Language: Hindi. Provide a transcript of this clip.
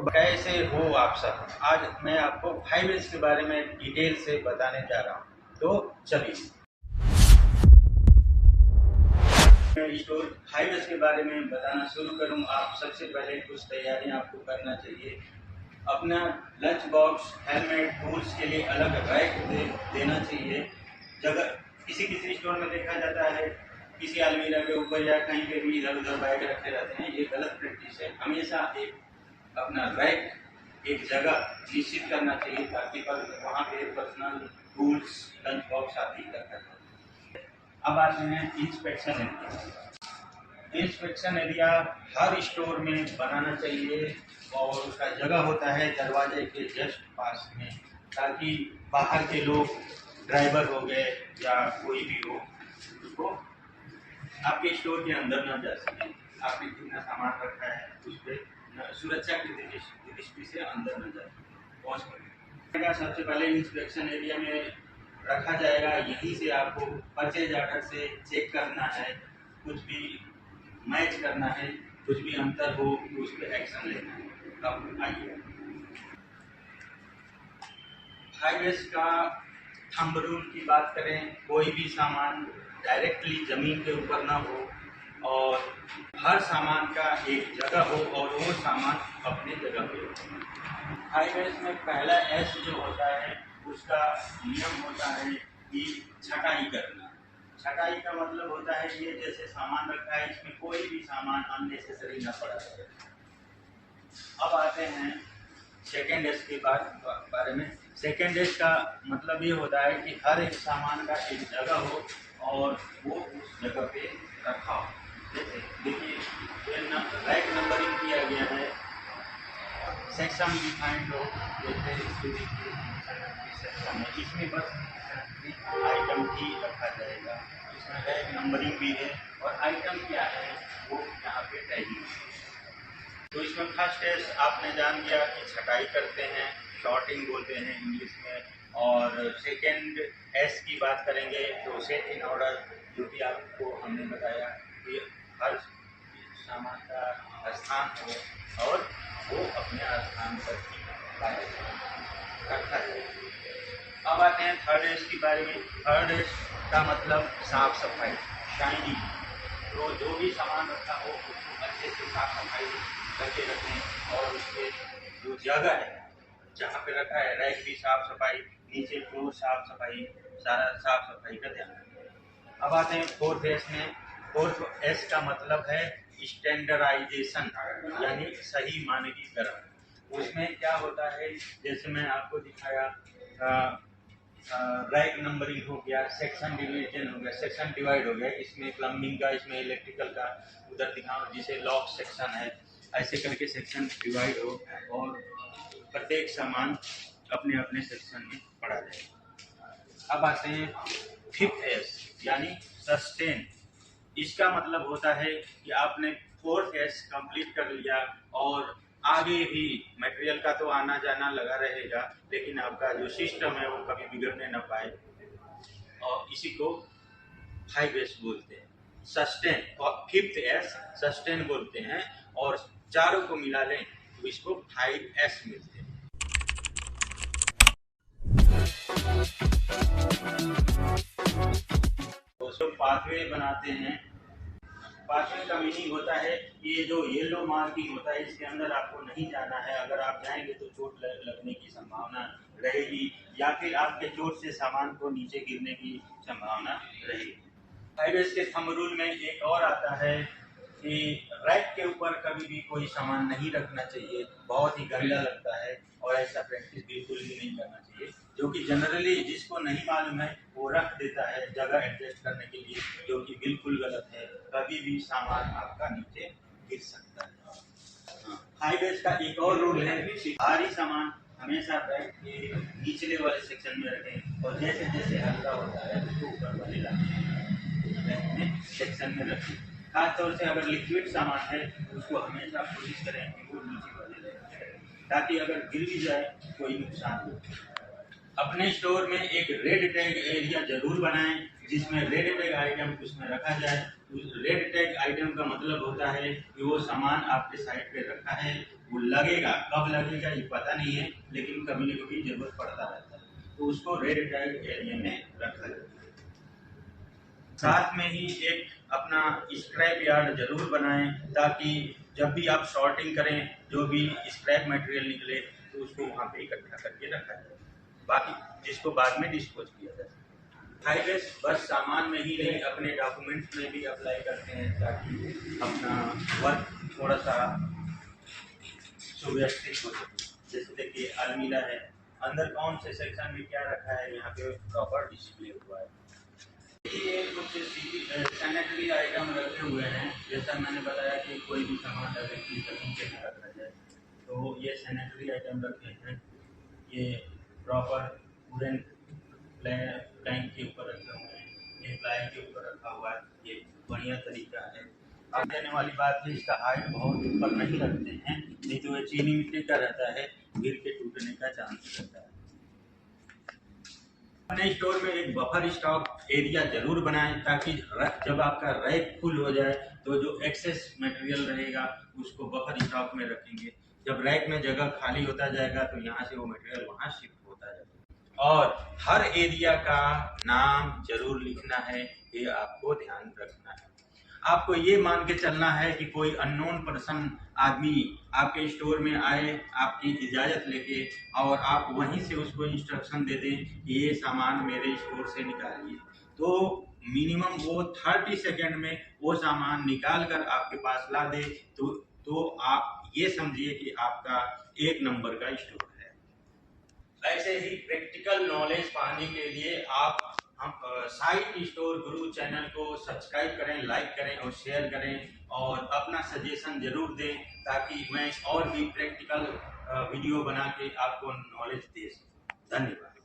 कैसे हो आप सब। आज मैं आपको 5S के बारे में डिटेल से बताने जा रहा हूँ। तो चलिए मैं स्टोर 5S के बारे में बताना शुरू करूँ। आप सबसे पहले कुछ तैयारियां आपको करना चाहिए। अपना लंच बॉक्स, हेलमेट, टूल्स के लिए अलग रैक देना चाहिए। जगह किसी स्टोर में देखा जाता है किसी अलमीरा के ऊपर या कहीं पे भी इधर उधर बैग रखे रहते हैं। ये गलत प्रैक्टिस है। हमेशा एक अपना रैक एक जगह निश्चित करना चाहिए ताकि वहाँ पे पर्सनल टूल्स, लंच बॉक्स आदि रखा जाए। अब आते हैं इंस्पेक्शन एरिया। इंस्पेक्शन एरिया हर स्टोर में बनाना चाहिए और उसका जगह होता है दरवाजे के जस्ट पास में, ताकि बाहर के लोग, ड्राइवर हो गए या कोई भी हो, उसको आपके स्टोर के अंदर न जा सके। आपने जितना सामान रखा है उस पर सुरक्षा की दृष्टि से अंदर न जा पहुँच पाएगा। सबसे पहले इंस्पेक्शन एरिया में रखा जाएगा। यहीं से आपको परचेज ऑर्डर से चेक करना है, कुछ भी मैच करना है, कुछ भी अंतर हो तो उस पर एक्शन लेना है। अब आइए 5S का थंब रूल की बात करें। कोई भी सामान डायरेक्टली जमीन के ऊपर ना हो और हर सामान का एक जगह हो और वो सामान अपनी जगह पे हो। 5S में पहला S जो होता है उसका नियम होता है कि छटाई करना। छटाई का मतलब होता है ये जैसे सामान रखा है इसमें कोई भी सामान अननेसेसरी न पड़ा रहे। अब आते हैं सेकेंड एस के बारे में। सेकेंड एस का मतलब ये होता है कि हर एक सामान का एक जगह हो और वो उस जगह पे रखा हो। जैसे देखिए रैक नंबरिंग किया गया है, सेक्शन डिफाइंड हो, जैसे सेक्शन है इसमें बस आइटम ही रखा जाएगा। इसमें रैक नंबरिंग भी है और आइटम क्या है वो यहाँ पे टैगिंग है। तो इसमें फर्स्ट एस आपने जान लिया कि छटाई करते हैं, शॉर्टिंग बोलते हैं इंग्लिश में। और सेकेंड एस की बात करेंगे तो सेट इन ऑर्डर, जो कि आपको हमने बताया कि हर सामान का स्थान हो और वो अपने स्थान पर रखा जाए। अब आते हैं थर्ड एस के बारे में। थर्ड एस का मतलब साफ सफाई, शाइनिंग। तो जो भी सामान रखा हो उसको अच्छे से साफ सफाई करके रखें और उसके जो जगह है जहाँ पे रखा है रैक भी साफ सफाई, नीचे फ्लोर साफ सफाई, सारा साफ सफाई का ध्यान रखें। अब आते हैं फोर्थ एस में। फोर्थ एस का मतलब है स्टैंडर्डाइजेशन, यानी सही मानकीकरण। उसमें क्या होता है जैसे मैं आपको दिखाया, रैक नंबरिंग हो गया, सेक्शन डिवीजन हो गया, सेक्शन डिवाइड हो गया। इसमें प्लम्बिंग का, इसमें इलेक्ट्रिकल का, उधर दिखाओ जिसे लॉक सेक्शन है, ऐसे करके सेक्शन डिवाइड हो और प्रत्येक सामान अपने अपने सेक्शन में पड़ा जाए। अब आते हैं फिफ्थ एस यानी सस्टेन। इसका मतलब होता है कि आपने फोर्थ एस कंप्लीट कर लिया और आगे भी मटेरियल का तो आना जाना लगा रहेगा, लेकिन आपका जो सिस्टम है वो कभी बिगड़ने न पाए, और इसी को 5S बोलते हैं। सस्टेन और फिफ्थ एस सस्टेन बोलते हैं, और चारों को मिला लें तो इसको 5S मिलते हैं। दोस्तों पाथवे बनाते हैं। पाथवे का मीनिंग होता है ये जो येलो मार्किंग होता है इसके अंदर आपको नहीं जाना है। अगर आप जाएंगे तो चोट लगने की संभावना रहेगी या फिर आपके चोट से सामान को नीचे गिरने की संभावना रहेगी। 5S के थंब रूल में एक और आता है कि रैक के ऊपर कभी भी कोई सामान नहीं रखना चाहिए। बहुत ही गंदा लगता है और ऐसा प्रैक्टिस बिल्कुल भी नहीं करना चाहिए, जो कि जनरली जिसको नहीं मालूम है वो रख देता है जगह एडजस्ट करने के लिए, जो कि बिल्कुल गलत है। कभी भी सामान आपका नीचे गिर सकता है। 5S का एक और रूल है, भारी सामान हमेशा बैग के निचले वाले सेक्शन में रखें और जैसे जैसे हल्का होता है उसको ऊपर वाले सेक्शन में रखें। खासतौर से अगर लिक्विड सामान है उसको हमेशा कोशिश करें कि वो नीचे वाले रखें, ताकि अगर गिर भी जाए कोई नुकसान हो। अपने स्टोर में एक रेड टैग एरिया जरूर बनाएं जिसमें रेड टैग आइटम उसमें रखा जाए। रेड टैग आइटम का मतलब होता है कि वो सामान आपके साइड पे रखा है, वो लगेगा, कब लगेगा ये पता नहीं है, लेकिन कभी न कभी जरूरत पड़ता रहता है, तो उसको रेड टैग एरिया में रखा जाता है। साथ में ही एक अपना स्क्रैप यार्ड जरूर बनाएं, ताकि जब भी आप शॉर्टिंग करें, जो भी स्क्रैप मटेरियल निकले तो उसको वहाँ पे इकट्ठा करके रखा जाए, बाकी जिसको बाद में डिस्पोज किया जाए। हाईवेज बस सामान में ही नहीं, अपने डॉक्यूमेंट्स में भी अप्लाई करते हैं, ताकि अपना वर्क थोड़ा सा सुव्यवस्थित हो सके। जैसे देखिए अलमीरा है, अंदर कौन से सेक्शन में क्या रखा है यहाँ पे प्रॉपर डिस्प्ले हुआ है। ये कुछ सैनिटरी आइटम रखे हुए हैं, जैसा मैंने बताया कि कोई भी सामान डायरेक्टली जमीन के ना रखा जाए, तो ये सैनिटरी आइटम रखे हैं। ये प्रॉपर वुडन प्लैंक के ऊपर रखे हुए हैं, ये प्लाई के ऊपर रखा हुआ है, ये बढ़िया तरीका है। अब देने वाली बात है, इसका हाइट बहुत ऊपर नहीं रखते हैं, नहीं तो ये चीनी मिट्टी का रहता है, गिर के टूटने का चांस रहता है। अपने स्टोर में एक बफर स्टॉक एरिया जरूर बनाएं, ताकि जब आपका रैक फुल हो जाए तो जो एक्सेस मटेरियल रहेगा उसको बफर स्टॉक में रखेंगे। जब रैक में जगह खाली होता जाएगा तो यहाँ से वो मटेरियल वहाँ शिफ्ट होता जाएगा। और हर एरिया का नाम जरूर लिखना है, ये आपको ध्यान रखना है। आपको ये मान के चलना है कि कोई अननोन पर्सन आदमी आपके स्टोर में आए आपकी इजाज़त लेके, और आप वहीं से उसको इंस्ट्रक्शन दे दें कि ये सामान मेरे स्टोर से निकालिए, तो मिनिमम वो 30 सेकेंड में वो सामान निकाल कर आपके पास ला दे, तो आप ये समझिए कि आपका एक नंबर का स्टोर है। ऐसे ही प्रैक्टिकल नॉलेज पाने के लिए आप हम साइट स्टोर गुरु चैनल को सब्सक्राइब करें, लाइक करें और शेयर करें, और अपना सजेशन जरूर दें, ताकि मैं और भी प्रैक्टिकल वीडियो बना के आपको नॉलेज दे सकूं। धन्यवाद।